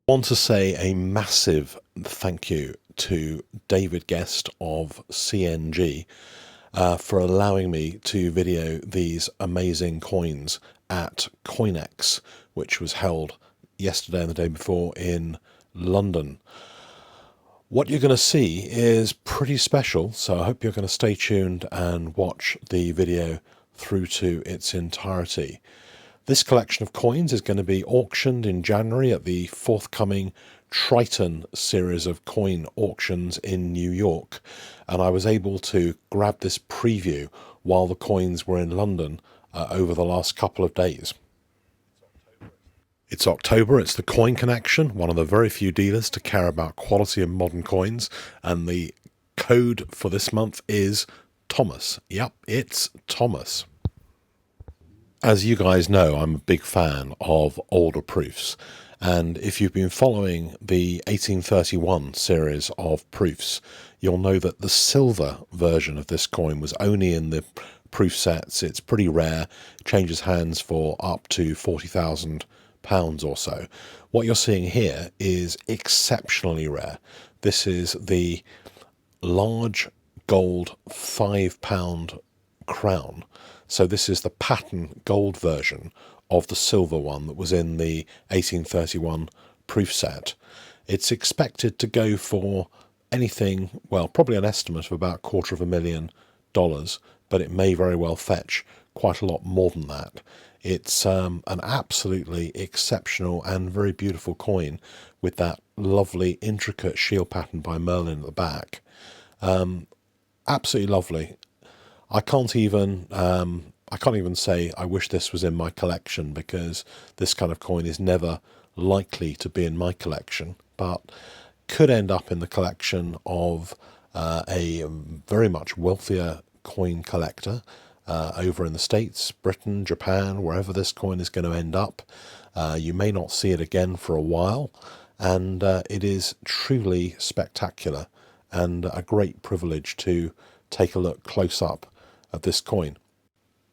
Want to say a massive thank you to David Guest of CNG for allowing me to video these amazing coins at Coinex, which was held yesterday and the day before in London. What you're going to see is pretty special, so I hope you're going to stay tuned and watch the video through to its entirety. This collection of coins is going to be auctioned in January at the forthcoming Triton series of coin auctions in New York, and I was able to grab this preview while the coins were in London over the last couple of days. It's October, it's the Coin Connection, one of the very few dealers to care about quality and modern coins, and the code for this month is Thomas. Yep, it's Thomas. As you guys know, I'm a big fan of older proofs, and if you've been following the 1831 series of proofs, you'll know that the silver version of this coin was only in the proof sets. It's pretty rare, changes hands for up to £40,000 or so. What you're seeing here is exceptionally rare. This is the large gold £5 crown. So this is the patent gold version of the silver one that was in the 1831 proof set. It's expected to go for anything, well, probably an estimate of about $250,000, but it may very well fetch quite a lot more than that. It's an absolutely exceptional and very beautiful coin with that lovely intricate shield pattern by Merlin at the back. Absolutely lovely. I can't even say I wish this was in my collection, because this kind of coin is never likely to be in my collection, but could end up in the collection of a very much wealthier coin collector over in the States, Britain, Japan, wherever this coin is going to end up. You may not see it again for a while, and it is truly spectacular and a great privilege to take a look close up at this coin.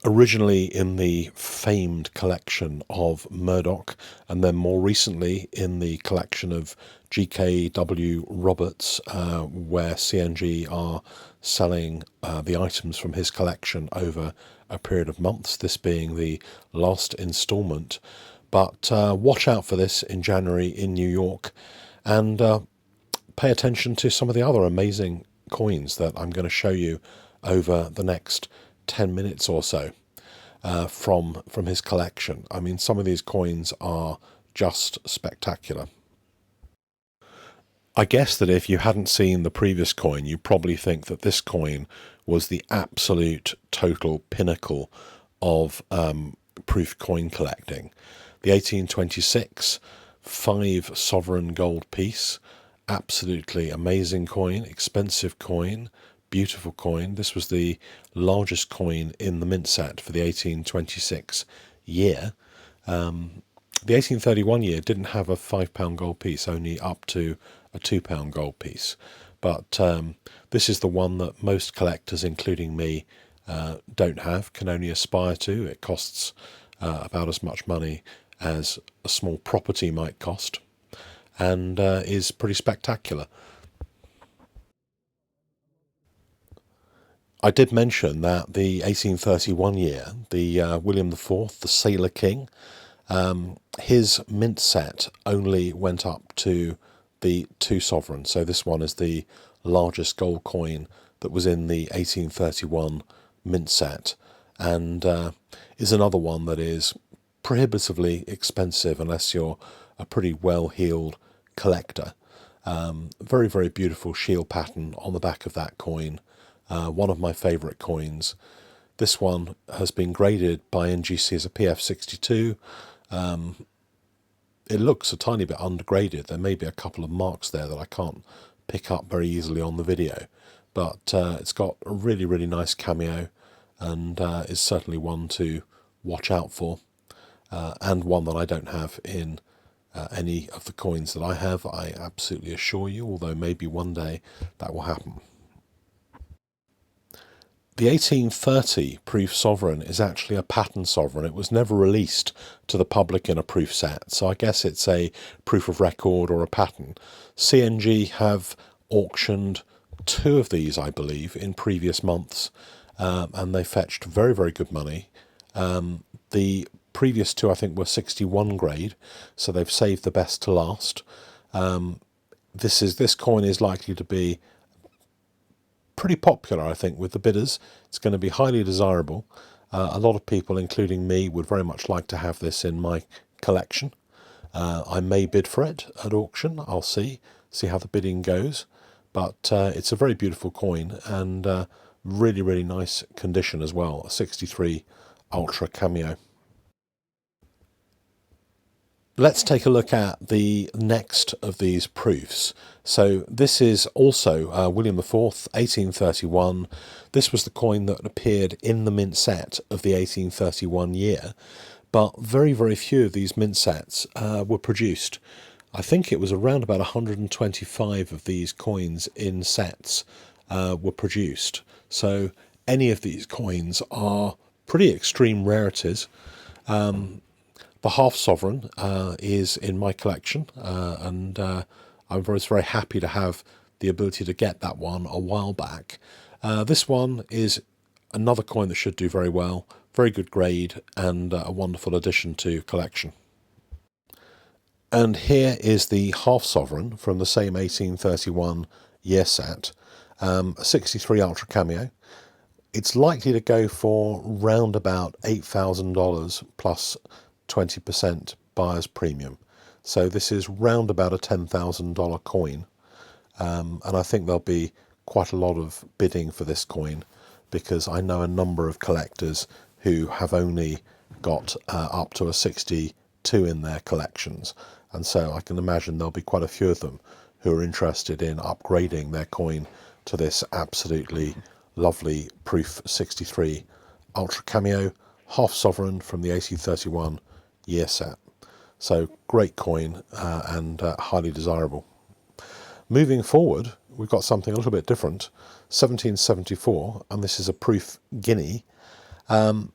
Originally in the famed collection of Murdoch, and then more recently in the collection of GKW Roberts, where CNG are selling the items from his collection over a period of months, this being the last instalment. But watch out for this in January in New York, and pay attention to some of the other amazing coins that I'm going to show you over the next 10 minutes or so from his collection. I mean, some of these coins are just spectacular. I guess that if you hadn't seen the previous coin, you probably think that this coin was the absolute total pinnacle of proof coin collecting. The 1826 5 sovereign gold piece, absolutely amazing coin, expensive coin, beautiful coin. This was the largest coin in the mint set for the 1826 year. The 1831 year didn't have a £5 gold piece, only up to a £2 gold piece. But this is the one that most collectors, including me, don't have, can only aspire to. It costs about as much money as a small property might cost, and is pretty spectacular. I did mention that the 1831 year, the William IV, the Sailor King, his mint set only went up to the 2 sovereign. So this one is the largest gold coin that was in the 1831 mint set, and is another one that is prohibitively expensive unless you're a pretty well-heeled collector. Very, very beautiful shield pattern on the back of that coin. One of my favourite coins. This one has been graded by NGC as a PF62. It looks a tiny bit undergraded. There may be a couple of marks there that I can't pick up very easily on the video, but it's got a really, really nice cameo, and is certainly one to watch out for, and one that I don't have in any of the coins that I have, I absolutely assure you, although maybe one day that will happen. The 1830 proof sovereign is actually a pattern sovereign. It was never released to the public in a proof set, so I guess it's a proof of record or a pattern. CNG have auctioned 2 of these, I believe, in previous months, and they fetched very, very good money. The previous 2, I think, were 61 grade, so they've saved the best to last. This coin is likely to be pretty popular, I think, with the bidders. It's going to be highly desirable. A lot of people, including me, would very much like to have this in my collection. I may bid for it at auction. I'll see how the bidding goes. But it's a very beautiful coin and really, really nice condition as well. A 63 Ultra Cameo. Let's take a look at the next of these proofs. So this is also William IV, 1831. This was the coin that appeared in the mint set of the 1831 year, but very, very few of these mint sets were produced. I think it was around about 125 of these coins in sets were produced. So any of these coins are pretty extreme rarities. The half sovereign is in my collection, and I was very happy to have the ability to get that one a while back. This one is another coin that should do very well, very good grade, and a wonderful addition to collection. And here is the half sovereign from the same 1831 year set, a 63 Ultra Cameo. It's likely to go for round about $8,000 plus 20% buyer's premium. So this is round about a $10,000 coin. And I think there'll be quite a lot of bidding for this coin, because I know a number of collectors who have only got up to a 62 in their collections. And so I can imagine there'll be quite a few of them who are interested in upgrading their coin to this absolutely lovely Proof 63 Ultra Cameo half sovereign from the 1831 year set. So great coin and highly desirable. Moving forward, we've got something a little bit different. 1774, and this is a Proof Guinea. I've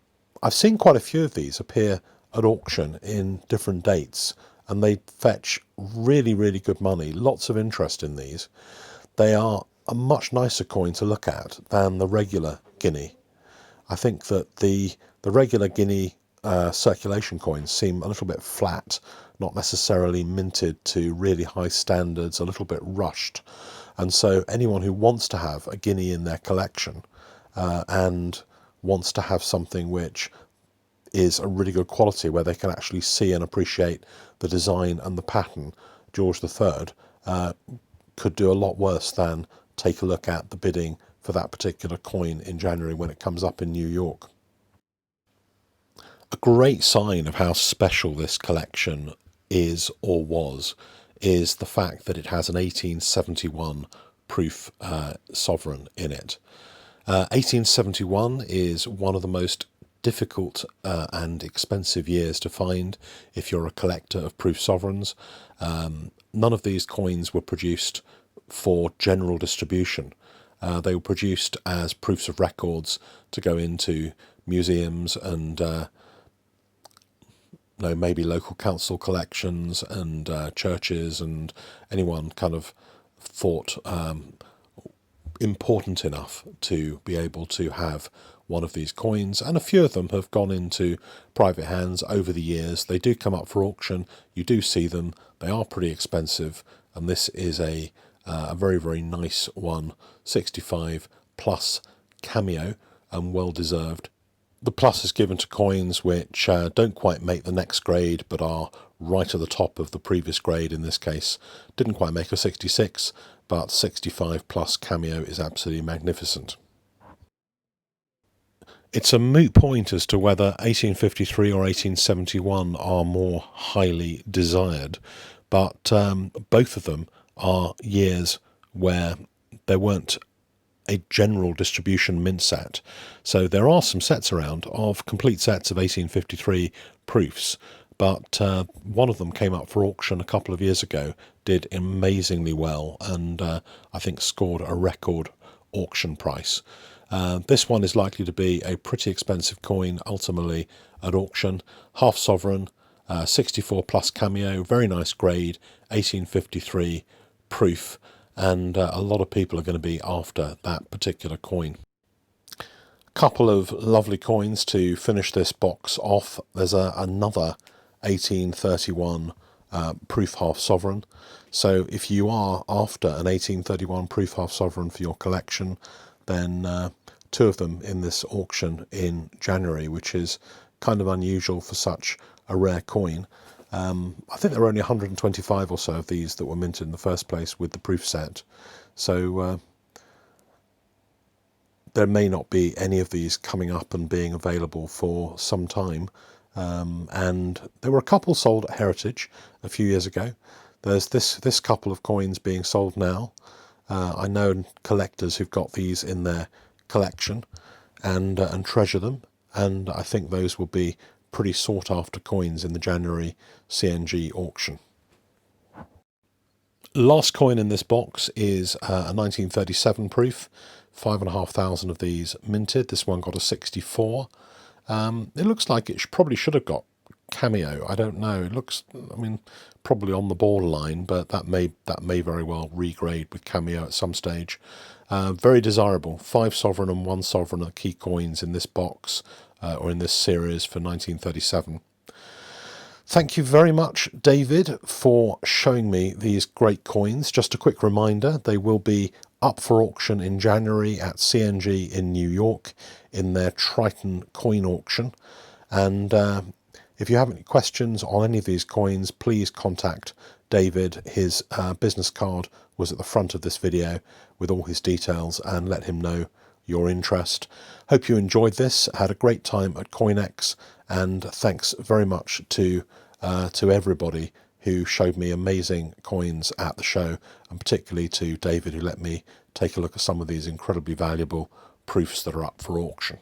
seen quite a few of these appear at auction in different dates, and they fetch really, really good money. Lots of interest in these. They are a much nicer coin to look at than the regular Guinea. I think that the regular Guinea circulation coins seem a little bit flat, not necessarily minted to really high standards, a little bit rushed. And so anyone who wants to have a Guinea in their collection and wants to have something which is a really good quality, where they can actually see and appreciate the design and the pattern, George III could do a lot worse than take a look at the bidding for that particular coin in January when it comes up in New York. A great sign of how special this collection is or was is the fact that it has an 1871 proof sovereign in it. 1871 is one of the most difficult and expensive years to find if you're a collector of proof sovereigns. None of these coins were produced for general distribution. They were produced as proofs of records to go into museums and maybe local council collections and churches, and anyone kind of thought important enough to be able to have one of these coins. And a few of them have gone into private hands over the years. They do come up for auction. You do see them. They are pretty expensive, and this is a very, very nice one, 65 plus Cameo, and well deserved. The plus is given to coins which don't quite make the next grade, but are right at the top of the previous grade. In this case, didn't quite make a 66, but 65 plus Cameo is absolutely magnificent. It's a moot point as to whether 1853 or 1871 are more highly desired, but both of them are years where there weren't a general distribution mint set. So there are some sets around of complete sets of 1853 proofs, but one of them came up for auction a couple of years ago, did amazingly well, and I think scored a record auction price. This one is likely to be a pretty expensive coin ultimately at auction. Half sovereign, 64 plus Cameo, very nice grade, 1853 proof, and a lot of people are going to be after that particular coin. Couple of lovely coins to finish this box off. There's another 1831 proof half sovereign. So if you are after an 1831 proof half sovereign for your collection, then two of them in this auction in January, which is kind of unusual for such a rare coin. I think there were only 125 or so of these that were minted in the first place with the proof set. So there may not be any of these coming up and being available for some time. And there were a couple sold at Heritage a few years ago. There's this couple of coins being sold now. I know collectors who've got these in their collection and treasure them, and I think those will be pretty sought after coins in the January CNG auction. Last coin in this box is a 1937 proof, 5,500 of these minted. This one got a 64. It looks like it probably should have got Cameo. I don't know. It looks, I mean, probably on the borderline, but that may very well regrade with Cameo at some stage. Very desirable. 5 sovereign and 1 sovereign are the key coins in this box or in this series for 1937. Thank you very much, David, for showing me these great coins. Just a quick reminder, they will be up for auction in January at CNG in New York in their Triton coin auction. And if you have any questions on any of these coins, please contact David. His business card was at the front of this video with all his details, and let him know your interest. Hope you enjoyed this, had a great time at Coinex, and thanks very much to everybody who showed me amazing coins at the show, and particularly to David, who let me take a look at some of these incredibly valuable proofs that are up for auction.